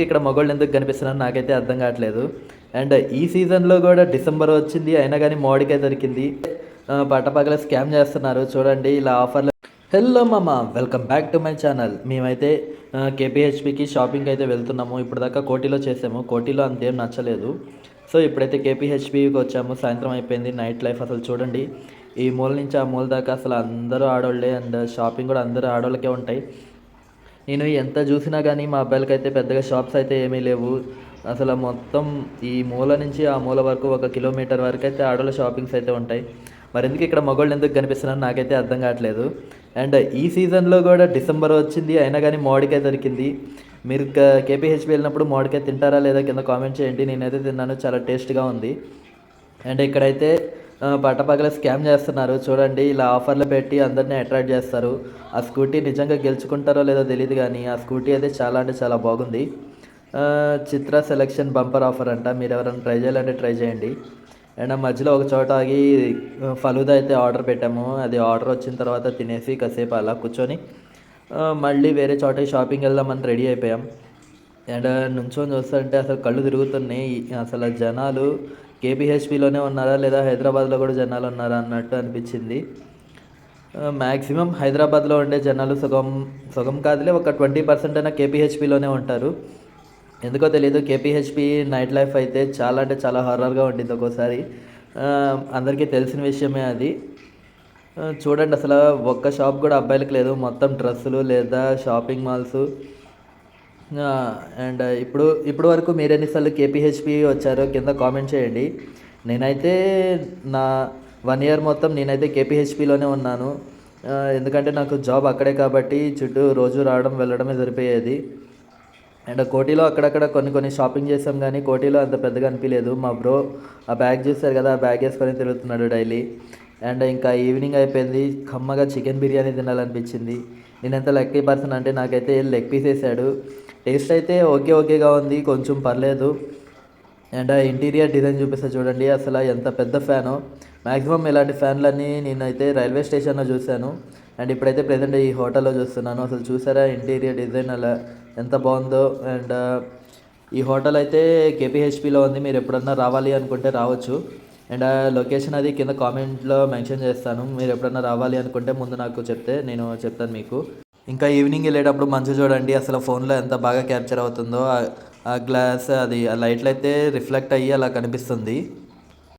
ఇక్కడ మగోళ్ళు ఎందుకు కనిపిస్తున్నారు నాకైతే అర్థం కావట్లేదు. అండ్ ఈ సీజన్‌లో గూడా డిసెంబర్ వచ్చింది. అయినా గానీ మామిడికాయ దొరికింది. పట్టపగల స్కామ్ చేస్తున్నారు. చూడండి ఇలా ఆఫర్‌లు. హలో మామ! Welcome back to my channel. మేమైతే కేపీహెచ్‌పీకి షాపింగ్‌కి అయితే వెళ్తున్నాము. ఇప్పటిదాకా కోటిలో చేసాము. కోటిలో అంతేం నచ్చలేదు. సో, ఇప్పుడైతే కేపీహెచ్‌పీకి వచ్చాము. సాయంత్రం అయిపోయింది. నైట్ లైఫ్ అసలు చూడండి. ఈ మూల నుంచి ఆ మూల దాకా అసలు అందరూ ఆడోళ్ళే. అండ్ షాపింగ్ గూడా అందరూ ఆడోళ్ళకే ఉంటాయి. నేను ఎంత చూసినా కానీ మా అబ్బాయిలకైతే పెద్దగా షాప్స్ అయితే ఏమీ లేవు. అసలు మొత్తం ఈ మూల నుంచి ఆ మూల వరకు 1 కిలోమీటర్ వరకైతే ఆడోళ్ళ షాపింగ్స్ అయితే ఉంటాయి. మరెందుకు ఇక్కడ మగోళ్ళు ఎందుకు కనిపిస్తున్నారు నాకైతే అర్థం కావట్లేదు. అండ్ ఈ సీజన్‌లో కూడా డిసెంబర్ వచ్చింది. అయినా కానీ మామిడికాయ దొరికింది. మీరు కేపీహెచ్‌పీ వెళ్ళినప్పుడు మామిడికాయ తింటారా లేదా కింద కామెంట్ చేయండి. నేనైతే తిన్నాను. చాలా టేస్ట్‌గా ఉంది. అండ్ ఇక్కడైతే పట్టపగలే స్కామ్ చేస్తున్నారు. చూడండి ఇలా ఆఫర్లు పెట్టి అందరిని అట్రాక్ట్ చేస్తారు. ఆ స్కూటీ నిజంగా గెలుచుకుంటారో లేదో తెలీదు గానీ, ఆ స్కూటీ అయితే చాలా అంటే చాలా బాగుంది. చిత్ర సెలక్షన్ బంపర్ ఆఫర్ అంట. మీరెవరైనా ట్రై చేయాలంటే ట్రై చేయండి. అండ్ ఆ మధ్యలో ఒక చోట ఆగి ఫలూదా అయితే ఆర్డర్ పెట్టాము. అది ఆర్డర్ వచ్చిన తర్వాత తినేసి కాసేపు అలా కూర్చొని మళ్ళీ వేరే చోటకి షాపింగ్‌కి వెళ్దామని రెడీ అయిపోయాం. అండ్ నుంచొని చూస్తుంటే అసలు కళ్ళు తిరుగుతున్నాయి. అసలు జనాలు కేపీహెచ్‌పీలోనే ఉన్నారా? లేదా హైదరాబాద్‌లో కూడా జనాలు ఉన్నారా అన్నట్టు అనిపించింది. మ్యాక్సిమం హైదరాబాద్‌లో ఉండే జనాలు సగం సగం కాదులే ఒక 20% అయినా కేపీహెచ్‌పీలోనే ఉంటారు. ఎందుకో తెలీదు కేపీహెచ్‌పీ నైట్ లైఫ్ అయితే చాలా అంటే చాలా హారర్‌గా ఉండిద్ది ఒక్కోసారి. అందరికీ తెలిసిన విషయమే అది. చూడండి అసలు ఒక్క షాప్ కూడా అబ్బాయిలకి లేదు. మొత్తం డ్రెస్సులు లేదా షాపింగ్ మాల్సు. అండ్ ఇప్పుడు వరకు మీరెన్నిసార్లు కేపీహెచ్‌పీ వచ్చారో కింద కామెంట్ చేయండి. నేనైతే నా 1 ఇయర్ మొత్తం నేనైతే కేపీహెచ్‌పీలోనే ఉన్నాను. ఎందుకంటే నాకు జాబ్ అక్కడే కాబట్టి చుట్టూ రోజు రావడం వెళ్ళడమే సరిపోయేది. అండ్ కోటిలో అక్కడక్కడ కొన్ని షాపింగ్ చేసాం కానీ కోటిలో అంత పెద్దగా అనిపియలేదు. మా బ్రో ఆ బ్యాగ్ చూసారు కదా! ఆ బ్యాగ్ ఏసుకొని తిరుగుతున్నాడు డైలీ. అండ్ ఇంకా ఈవినింగ్ అయిపోయింది. కమ్మగా చికెన్ బిర్యానీ తినాలనిపించింది. నేనెంత లక్కీ పర్సన్ అంటే నాకైతే లెగ్ పీస్ ఏసాడు. టేస్ట్ అయితే ఓకేగా ఉంది. కొంచెం పర్లేదు. అండ్ ఆ ఇంటీరియర్ డిజైన్ చూపిస్తా చూడండి. అసలు ఎంత పెద్ద ఫ్యానో. మ్యాక్సిమం ఇలాంటి ఫ్యాన్‌లన్నీ నేనైతే రైల్వే స్టేషన్‌లో చూశాను. అండ్ ఇప్పుడైతే ప్రెజెంట్ ఈ హోటల్‌లో చూస్తున్నాను. అసలు చూసారా ఇంటీరియర్ డిజైన్ అలా ఎంత బాగుందో. అండ్ ఈ హోటల్ అయితే కేపీహెచ్‌పీలో ఉంది. మీరు ఎప్పుడన్నా రావాలి అనుకుంటే రావచ్చు. అండ్ ఆ లొకేషన్ అది కింద కామెంట్‌లో మెన్షన్ చేస్తాను. మీరు ఎప్పుడన్నా రావాలి అనుకుంటే ముందు నాకు చెప్తే నేను చెప్తాను మీకు. ఇంకా ఈవినింగ్ వెళ్ళేటప్పుడు మంచు చూడండి అసలు ఫోన్లో ఎంత బాగా క్యాప్చర్ అవుతుందో. ఆ గ్లాస్ అది ఆ లైట్లు అయితే రిఫ్లెక్ట్ అయ్యి అలా కనిపిస్తుంది.